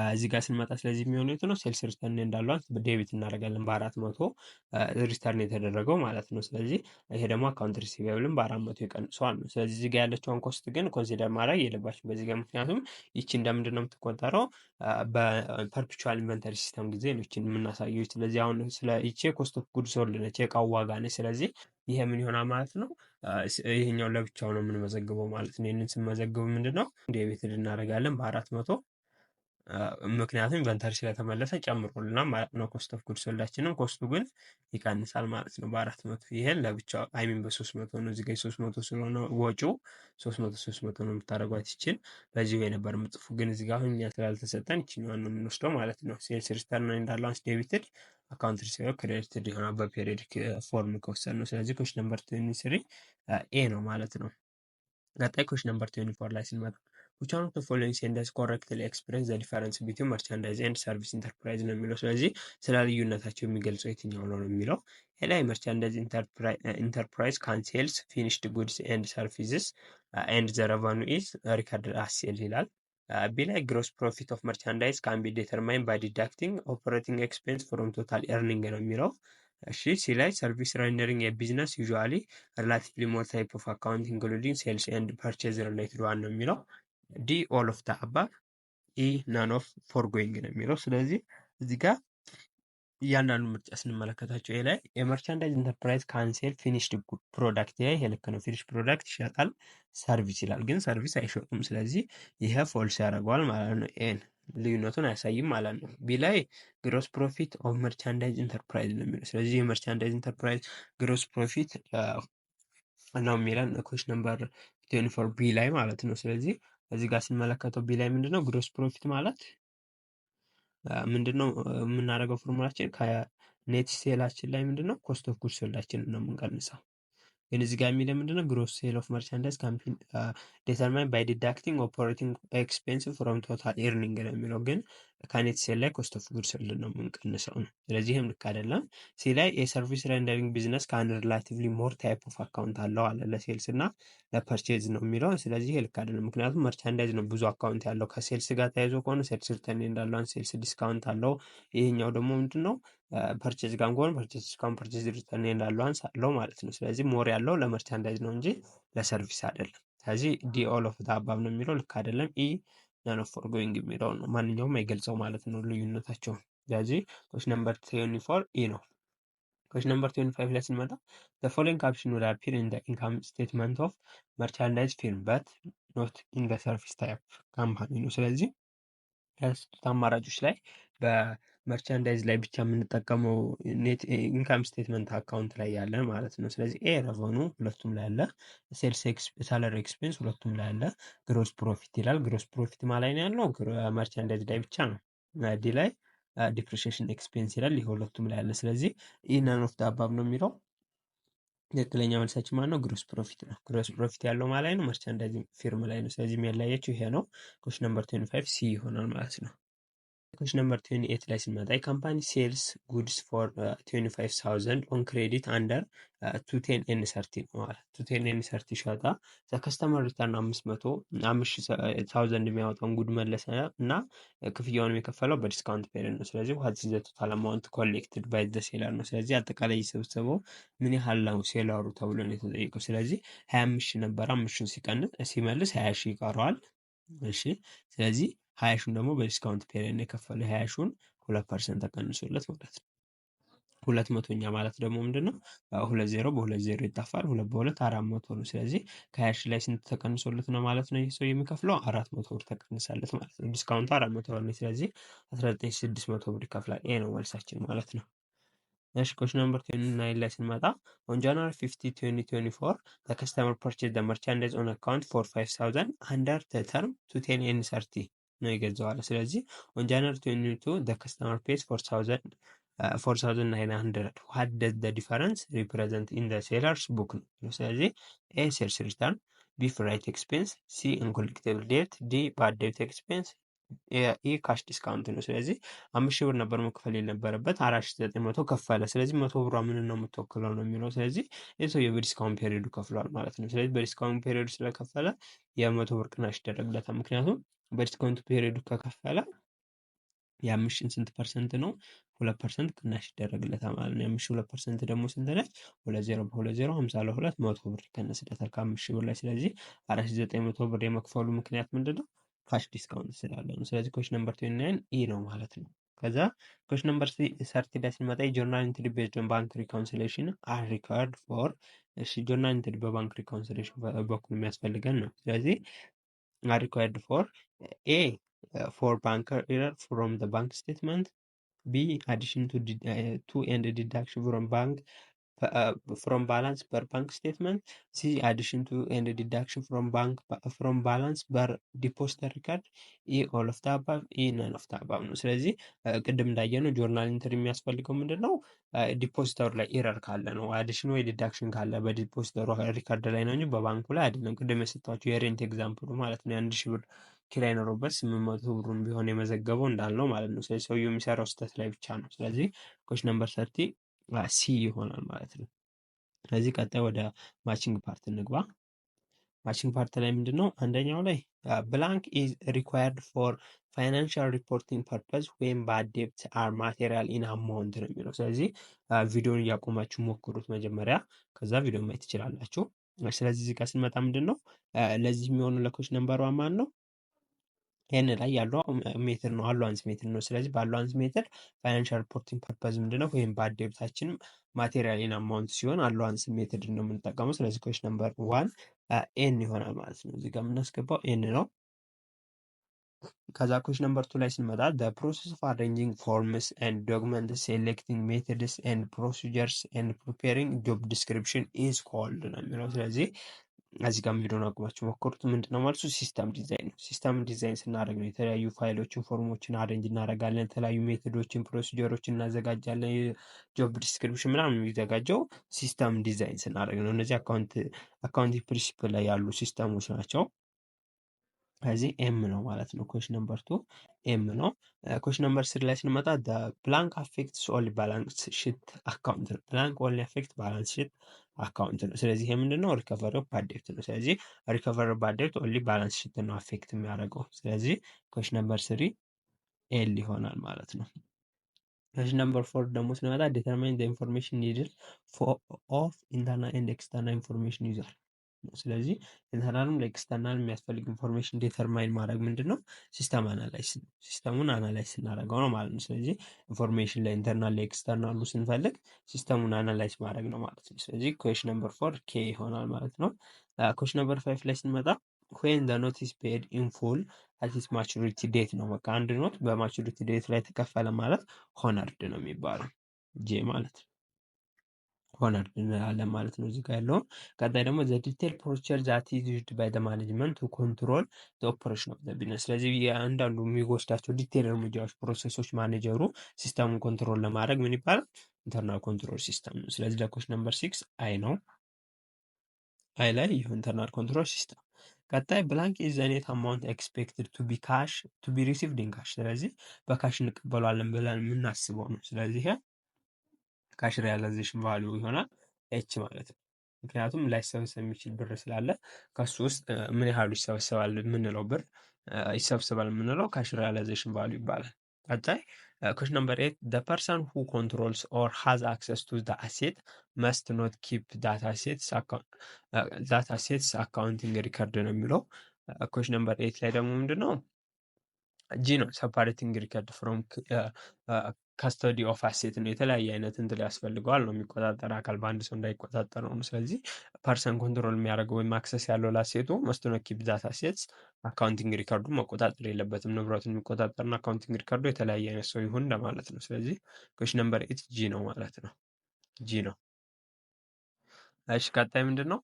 እዚህ ጋር ስንመጣ ስለዚህ የሚሆነው የቱ ነው? ሴልስ ሪተርን እንዳለው አንስ ዴቢት እናደርጋለን በ400 ሪተርን የተደረገው ማለት ነው። ስለዚህ ይሄ ደግሞ አካውንት ሪሲቬብልን በ400 ይቀንሰዋል ነው። ስለዚህ እዚህ ጋር ያለችውን ኮስት ግን ኮንሲደር ማድረግ የለባችሁ በዚህ ጋር። ምክንያቱም ይቺ እንደምንድን ነው የምትቆጠረው? በፐርፔቹዋል ኢንቨንተሪ ሲስተም ጊዜ ነው ይቺን የምናሳየው። ስለዚህ አሁን ስለ ይቺ ኮስት ኦፍ ጉድ ሶልድ ነች፣ የእቃው ዋጋ ነች። ስለዚህ ይሄ ምን ይሆናል ማለት ነው? ይሄኛው ለብቻው ነው የምንመዘግበው ማለት ነው። ይህንን ስንመዘግብ ምንድን ነው ዴቢትድ እናደርጋለን በ400 ምክንያቱም ኢንቨንተሪ ስለተመለሰ ጨምሮልና ማለት ነው። ኮስት ኦፍ ጉድ ሶልዳችንም ኮስቱ ግን ይቀንሳል ማለት ነው በ400። ይሄን ለብቻው አይሚን በ300 ነው። እዚህ ጋር 300 ስለሆነ ወጪው 300 ነው የምታደርጓት ይችል በዚህ የነበር ምጽፉ። ግን እዚህ ጋር አሁን እኛ ስላልተሰጠን ይችኛዋን ነው የምንወስደው ማለት ነው። ሴልስ ሪተርን እንዳለው አንስ ዴቢትድ አካውንት ሪሲቬብል ክሬዲትድ ይሆናል በፔሪዮዲክ ፎርም ከወሰን ነው። ስለዚህ ኮሽ ነምበር 23 ኤ ነው ማለት ነው። ቀጣይ ኮሽ ነምበር 24 ላይ ስንመጣ which one of the following sentences correctly express the difference between merchandise and service enterprise ነው የሚለው። ስለዚህ ስለ ልዩነታቸው የሚገልጸው የትኛው ነው የሚለው። ላይ merchandise enterprise can sales finished goods and services and the revenue is recorded as sales ይላል። ቢ ላይ gross profit of merchandise can be determined by deducting operating expense from total earning ነው የሚለው። እሺ ሲ ላይ ሰርቪስ ሬንደሪንግ የቢዝነስ ዩዥዋሊ ሪላቲቭሊ ሞር ታይፕ ኦፍ አካውንት ኢንክሉዲንግ ሴልስ ኤንድ ፐርቼዝ ሪሌትድ ዋን ነው የሚለው። ዲ ኦል ኦፍ ዘ አባቭ፣ ኢ ናን ኦፍ ፎርጎይንግ ነው የሚለው። ስለዚህ እዚህ ጋር እያንዳንዱ ምርጫ ስንመለከታቸው ይሄ ላይ የመርቻንዳይዝ ኢንተርፕራይዝ ካንሴል ፊኒሽድ ፕሮዳክት ይሄ ልክ ነው። ፊኒሽ ፕሮዳክት ይሸጣል፣ ሰርቪስ ይላል ግን ሰርቪስ አይሸጡም። ስለዚህ ይሄ ፎልስ ያደርገዋል ማለት ነው ኤን። ልዩነቱን አያሳይም ማለት ነው። ቢ ላይ ግሮስ ፕሮፊት ኦፍ መርቻንዳይዝ ኢንተርፕራይዝ ነው የሚለው። ስለዚህ የመርቻንዳይዝ ኢንተርፕራይዝ ግሮስ ፕሮፊት ነው የሚለን ኩዌስችን ነምበር 24 ቢ ላይ ማለት ነው። ስለዚህ እዚህ ጋር ስንመለከተው ቢ ላይ ምንድነው ግሮስ ፕሮፊት ማለት ምንድነው የምናደርገው ፎርሙላችን ከኔት ሴላችን ላይ ምንድነው ኮስት ኦፍ ጉድ ሶልዳችንን ነው የምንቀንሰው። ግን እዚህ ጋር የሚለው ምንድነው ግሮስ ሴል ኦፍ መርቻንዳይዝ ካምፒን ዴተርማይን ባይ ዲዳክቲንግ ኦፐሬቲንግ ኤክስፔንስ ፍሮም ቶታል ኤርኒንግ ነው የሚለው። ግን ከኔት ሴል ላይ ኮስት ኦፍ ጉድ ሶልድ ነው የምንቀንሰው ነው። ስለዚህ ይህም ልክ አይደለም። ሲ ላይ የሰርቪስ ሬንደሪንግ ቢዝነስ ከአንድ ሪላቲቭሊ ሞር ታይፕ ኦፍ አካውንት አለው አለ ለሴልስ እና ለፐርቼዝ ነው የሚለው። ስለዚህ ይህ ልክ አይደለም። ምክንያቱም መርቻንዳይዝ ነው ብዙ አካውንት ያለው። ከሴልስ ጋር ተያይዞ ከሆነ ሴልስ ሪተርን እንዳለው ሴልስ ዲስካውንት አለው። ይሄኛው ደግሞ ምንድን ነው ፐርቼዝ ጋር ከሆነ ፐርቼዝ ዲስካውንት ፐርቼዝ ሪተርን እንዳለው አንስ አለው ማለት ነው። ስለዚህ ሞር ያለው ለመርቻንዳይዝ ነው እንጂ ለሰርቪስ አይደለም። ስለዚህ ዲ ኦል ኦፍ ዘ አባብ ነው የሚለው ልክ አይደለም። ኢ ናን ኦፍ ፎርጎይንግ የሚለው ነው ማንኛውም አይገልጸው ማለት ነው ልዩነታቸውን። ስለዚህ ኩዌስችን ነምበር 24 ኢ ነው። ኩዌስችን ነምበር 25 ላይ ስንመጣ the following caption would appear in the income statement of merchandise firm but not in the service type company ነው። ስለዚህ ከስጡት አማራጮች ላይ በመርቻንዳይዝ ላይ ብቻ የምንጠቀመው ኔት ኢንካም ስቴትመንት አካውንት ላይ ያለ ማለት ነው። ስለዚህ ኤ ረቨኑ ሁለቱም ላይ አለ፣ ሴልስ ሳላሪ ኤክስፔንስ ሁለቱም ላይ አለ፣ ግሮስ ፕሮፊት ይላል። ግሮስ ፕሮፊት ማለት ነው ያለው መርቻንዳይዝ ላይ ብቻ ነው። ዲ ላይ ዲፕሪሺዬሽን ኤክስፔንስ ይላል። ይሄ ሁለቱም ላይ አለ። ስለዚህ ይህ ናን ኦፍ ዘ አባብ ነው የሚለው ትክክለኛ መልሳችን ማለት ነው ግሮስ ፕሮፊት ነው። ግሮስ ፕሮፊት ያለው ማለት ነው መርቻንዳይዚንግ ፊርም ላይ ነው። ስለዚህ የሚያለያየችው ይሄ ነው። ኩዌስችን ነምበር 25 ሲ ይሆናል ማለት ነው። ኩዌስችን ነምበር 28 ላይ ስንመጣ የካምፓኒ ሴልስ ጉድስ ፎር 25,000 ኦን ክሬዲት አንደር 210 ኤን 30 ነው ማለት 210 ኤን 30 ሸጣ ከስተመር ሪተርን 5,000 የሚያወጣውን ጉድ መለሰ እና ክፍያውን የከፈለው በዲስካውንት ፔሪድ ነው። ስለዚህ ዋት ኢዝ ዘ ቶታል አማውንት ኮሌክትድ ባይ ዘ ሴለር ነው። ስለዚህ አጠቃላይ የሰበሰበው ምን ያህል ነው ሴለሩ ተብሎ ነው የተጠየቀው። ስለዚህ 25 ሺህ ነበረ፣ 5 ሲቀንስ ሲመልስ 20 ሺህ ይቀረዋል። እሺ ስለዚህ 20 ሺውን ደግሞ በዲስካውንት ፔሪድ ነው የከፈለው። 20 ሺውን 2% ተቀንሶለት ማለት ነው። 200ኛ ማለት ደግሞ ምንድነው 20 በ20 ይጣፋል። 2 በ2 400 ነው። ስለዚህ ከ20 ሺህ ላይ ስንት ተቀንሶለት ነው ማለት ነው ይህ ሰው የሚከፍለው 400 ብር ተቀንሳለት ማለት ነው። ዲስካውንቱ 400 ብር ነው። ስለዚህ 19600 ብር ይከፍላል። ይሄ ነው መልሳችን ማለት ነው። እሺ ኩዌስችን ነምበር 29 ላይ ስንመጣ on January 50 2024 the customer purchased the merchandise on account for 5,000 under the term 210 and 30 ነው የገዛዋል። ስለዚህ on January 22 the customer pays 4,900 what does the difference represent in the seller's book ነው። ስለዚህ A sales return፣ B freight expense፣ C uncollectible debt፣ D bad debt expense፣ ይህ ካሽ ዲስካውንት ነው። ስለዚህ 5,000 ብር ነበር መክፈል የነበረበት 4,900 ከፈለ። ስለዚህ 100 ብሯ ምን ነው የምትወክለው ነው የሚለው። ስለዚህ ይህ ሰውዬ በዲስካውንት ፔሪዮዱ ከፍሏል ማለት ነው። ስለዚህ በዲስካውንት ፔሪዮዱ ስለከፈለ የ100 ብር ቅናሽ ይደረግለታል። ምክንያቱም በዲስካውንት ፔሪዮዱ ከከፈለ የ5,000 ስንት ፐርሰንት ነው? 2% ቅናሽ ይደረግለታል ማለት ነው። የ5,000 2% ደግሞ ስንት ነች? 20 በ20 50 ለ2 100 ብር ይቀነስለታል ከ5,000 ብር ላይ። ስለዚህ 4,900 ብር የመክፈሉ ምክንያት ምንድነው? ካሽ ዲስካውንት ስላለ ነው። ስለዚህ ኩዌስችን ነምበር 29 ኢ ነው ማለት ነው። ከዛ ኩዌስችን ነምበር 30 ላይ ስንመጣ የጆርናል ኢንትሪ ቤዝድ ኦን ባንክ ሪኮንሲሌሽን አር ሪኳየርድ ፎር። እሺ ጆርናል ኢንትሪ በባንክ ሪኮንሲሌሽን በኩል የሚያስፈልገን ነው። ስለዚህ አር ሪኳየርድ ፎር ኤ ፎር ባንከር ኤረር ፍሮም ዘ ባንክ ስቴትመንት፣ ቢ አዲሽን ቱ ኤንድ ዲዳክሽን from balance per bank statement, C addition to and deduction from balance per depositor record፣ E all of the above፣ E none of the above ነው። ስለዚህ ቅድም እንዳየነው ጆርናል ኢንትሪ የሚያስፈልገው ምንድነው ዲፖዚተሩ ላይ ኤረር ካለ ነው። አዲሽን ወይ ዲዳክሽን ካለ በዲፖዚተሩ ሪካርድ ላይ ነው እንጂ በባንኩ ላይ አይደለም። ቅድም የሰጧቸው የሬንት ኤግዛምፕሉ ማለት ነው። የ1,000 ብር ኪራይ ኖሮበት 800 ብሩን ቢሆን የመዘገበው እንዳልነው ማለት ነው። ስለዚህ ሰውየው የሚሰራው ስህተት ላይ ብቻ ነው። ስለዚህ ኩዌስችን ነምበር 30 ሲ ይሆናል ማለት ነው። ስለዚህ ቀጣይ ወደ ማቺንግ ፓርት እንግባ። ማቺንግ ፓርት ላይ ምንድነው አንደኛው ላይ ብላንክ ኢዝ ሪኳየርድ ፎር ፋይናንሻል ሪፖርቲንግ ፐርፐዝ ወይም ባድ ዴብት አር ማቴሪያል ኢን አማውንት ነው የሚለው። ስለዚህ ቪዲዮን እያቆማችሁ ሞክሩት መጀመሪያ፣ ከዛ ቪዲዮ ማየት ትችላላችሁ። ስለዚህ እዚህ ጋር ስንመጣ ምንድነው ለዚህ የሚሆኑ ለኮች ነምበር ዋን ማን ነው? ኤን ላይ ያለው ሜትር ነው፣ አሏንስ ሜትር ነው። ስለዚህ በአሏንስ ሜትር ፋይናንሻል ሪፖርቲንግ ፐርፐዝ ምንድነው ወይም ባድ ዴብታችን ማቴሪያል ኢን አማውንት ሲሆን አሏንስ ሜትድ ነው የምንጠቀመው። ስለዚህ ኩዌስችን ነምበር 1 ኤን ይሆናል ማለት ነው። እዚህ ጋር የምናስገባው ኤን ነው። ከዛ ኩዌሽን ነምበር 2 ላይ ስንመጣ the process of arranging forms and documents, selecting methods and procedures and preparing job description is called ነው የሚለው። ስለዚህ እዚህ ጋር ቪዲዮን አቁማችሁ ሞክሩት። ምንድን ነው መልሱ? ሲስተም ዲዛይን ነው። ሲስተም ዲዛይን ስናደርግ ነው የተለያዩ ፋይሎችን፣ ፎርሞችን አሬንጅ እናደርጋለን። የተለያዩ ሜቶዶችን፣ ፕሮሲጀሮችን እናዘጋጃለን። የጆብ ዲስክሪፕሽን ምናምን የሚዘጋጀው ሲስተም ዲዛይን ስናደርግ ነው። እነዚህ አካውንቲንግ ፕሪንሲፕል ላይ ያሉ ሲስተሞች ናቸው። ከዚህ ኤም ነው ማለት ነው። ኩዌሽን ነምበር 2 ኤም ነው። ኩዌሽን ነምበር 3 ላይ ስንመጣ ብላንክ አፌክትስ ኦንሊ ባላንስ ሺት አካውንት ነው። ብላንክ ኦንሊ አፌክት ባላንስ ሺት አካውንት ነው። ስለዚህ ይሄ ምንድነው? ሪከቨሪ ኦፍ ባድ ዴብት ነው። ስለዚህ ሪከቨሪ ኦፍ ባድ ዴብት ኦንሊ ባላንስ ሺት ነው አፌክት የሚያደርገው። ስለዚህ ኩዌሽን ነምበር 3 ኤል ይሆናል ማለት ነው። ኩዌሽን ነምበር 4 ደግሞ ስንመጣ ዲተርማይን ዘ ኢንፎርሜሽን ኒድድ ኦፍ ኢንተርናል ኤንድ ኤክስተርናል ኢንፎርሜሽን ዩዘር ነው። ስለዚህ ኢንተርናልም ለኤክስተርናል የሚያስፈልግ ኢንፎርሜሽን ዲተርማይን ማድረግ ምንድን ነው? ሲስተም አናላይዝ ነው። ሲስተሙን አናላይዝ ስናደርገው ነው ማለት ነው። ስለዚህ ኢንፎርሜሽን ለኢንተርናል ለኤክስተርናሉ ስንፈልግ ሲስተሙን አናላይዝ ማድረግ ነው ማለት ነው። ስለዚህ ኩዌሽን ነምበር 4 ኬ ይሆናል ማለት ነው። ኩዌሽን ነምበር 5 ላይ ስንመጣ when the notice paid in full at its maturity date ነው። በቃ አንድ ኖት በማቹሪቲ ዴት ላይ ተከፈለ ማለት ሆነርድ ነው የሚባለው። ጄ ማለት ነው ሆነርድ እንላለን ማለት ነው እዚህ ጋር ያለውን። ቀጣይ ደግሞ ዘ ዲቴል ፕሮሲጀር ዛት ኢዝ ዩዝድ ባይ ዘ ማኔጅመንት ቱ ኮንትሮል ዘ ኦፐሬሽን ኦፍ ዘ ቢዝነስ። ስለዚህ የአንዳንዱ የሚወስዳቸው ዲቴል እርምጃዎች፣ ፕሮሴሶች ማኔጀሩ ሲስተሙን ኮንትሮል ለማድረግ ምን ይባላል? ኢንተርናል ኮንትሮል ሲስተም ነው። ስለዚህ ለኩዌሽን ነምበር 6 አይ ነው። አይ ላይ ይህ ኢንተርናል ኮንትሮል ሲስተም። ቀጣይ ብላንክ ኢዝ ዘ ኔት አማውንት ኤክስፔክትድ ቱ ቢ ካሽ ቱ ቢ ሪሲቭድ ኢን ካሽ። ስለዚህ በካሽ እንቀበሏለን ብለን የምናስበው ነው። ስለዚህ ካሽ ሪያላይዜሽን ቫሊዩ ይሆናል ኤች ማለት ነው። ምክንያቱም ላይሰበሰብ የሚችል ብር ስላለ ከሱ ውስጥ ምን ያህሉ ይሰበሰባል የምንለው ብር ይሰበሰባል የምንለው ካሽ ሪያላይዜሽን ቫሊዩ ይባላል። ቀጣይ ኩዌሽን ነምበር 8 the person who controls or has access to the asset must not keep that assets accounting record ነው የሚለው። ኩዌሽን ነምበር 8 ላይ ደግሞ ምንድነው? ጂ ነው ሰፓሬቲንግ ሪከርድ ፍሮም ካስተዲ ኦፍ አሴት ነው። የተለያየ አይነት እንትን ያስፈልገዋል ነው የሚቆጣጠር አካል በአንድ ሰው እንዳይቆጣጠረው ነው። ስለዚህ ፐርሰን ኮንትሮል የሚያደርገው ወይም አክሰስ ያለው ላሴቱ መስቶነ ኪፕ ዛት አሴትስ አካውንቲንግ ሪከርዱ መቆጣጠር የለበትም። ንብረቱን የሚቆጣጠርና አካውንቲንግ ሪከርዱ የተለያየ አይነት ሰው ይሁን እንደማለት ነው። ስለዚህ ኩዌሽን ነምበር 8 ጂ ነው ማለት ነው። ጂ ነው። እሺ ቀጣይ ምንድን ነው?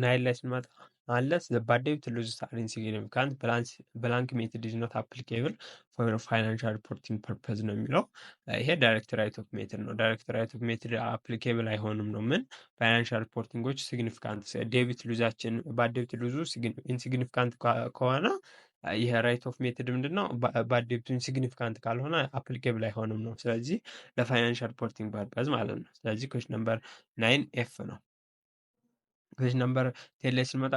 ናይል ላይ ስንመጣ unless the bad debt losses are insignificant, blank method is not applicable for financial reporting purpose ነው የሚለው። ይሄ ዳይሬክት ራይት ኦፍ ሜትድ ነው። ዳይሬክት ራይት ኦፍ ሜትድ አፕሊኬብል አይሆንም ነው። ምን ፋይናንሻል ሪፖርቲንጎች ሲግኒፊካንት ዴቢት ሉዛችን ባድ ዴቢት ሉዙ ኢንሲግኒፊካንት ከሆነ ይሄ ራይት ኦፍ ሜትድ ምንድነው? ባድ ዴቢቱ ኢንሲግኒፊካንት ካልሆነ አፕሊኬብል አይሆንም ነው። ስለዚህ ለፋይናንሻል ሪፖርቲንግ ፐርፐዝ ማለት ነው። ስለዚህ ኩዌሽን ነምበር 9 ኤፍ ነው። ኩዌሽን ነምበር 10 ላይ ስንመጣ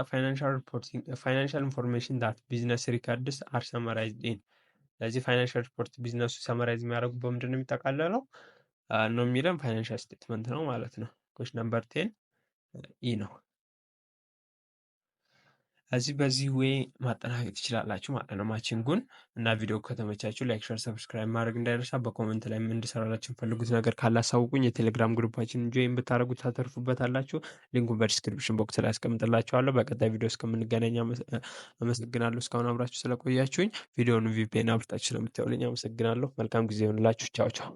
ፋይናንሻል ኢንፎርሜሽን ዳት ቢዝነስ ሪከርድስ አር ሰመራይዝድ ኢን። ስለዚህ ፋይናንሻል ሪፖርት ቢዝነሱ ሰመራይዝ የሚያደርጉ በምንድን ነው የሚጠቃለለው ነው የሚለን ፋይናንሻል ስቴትመንት ነው ማለት ነው። ኩዌሽን ነምበር 10 ኢ ነው። በዚህ ዌይ ማጠናቀቅ ትችላላችሁ ማለት ነው ማቺንጉን። እና ቪዲዮ ከተመቻችሁ ላይክ፣ ሼር፣ ሰብስክራይብ ማድረግ እንዳይረሳ። በኮመንት ላይ እንድሰራላችሁ የምፈልጉት ነገር ካለ አሳውቁኝ። የቴሌግራም ግሩፓችን ጆይን ብታደርጉት ታተርፉበታላችሁ። ሊንኩን በዲስክሪፕሽን ቦክስ ላይ አስቀምጥላችኋለሁ። በቀጣይ ቪዲዮ እስከምንገናኝ አመሰግናለሁ። እስካሁን አብራችሁ ስለቆያችሁኝ። ቪዲዮውን ቪፒኤን አብርታችሁ ስለምታዩልኝ አመሰግናለሁ። መልካም ጊዜ ይሆንላችሁ። ቻው ቻው።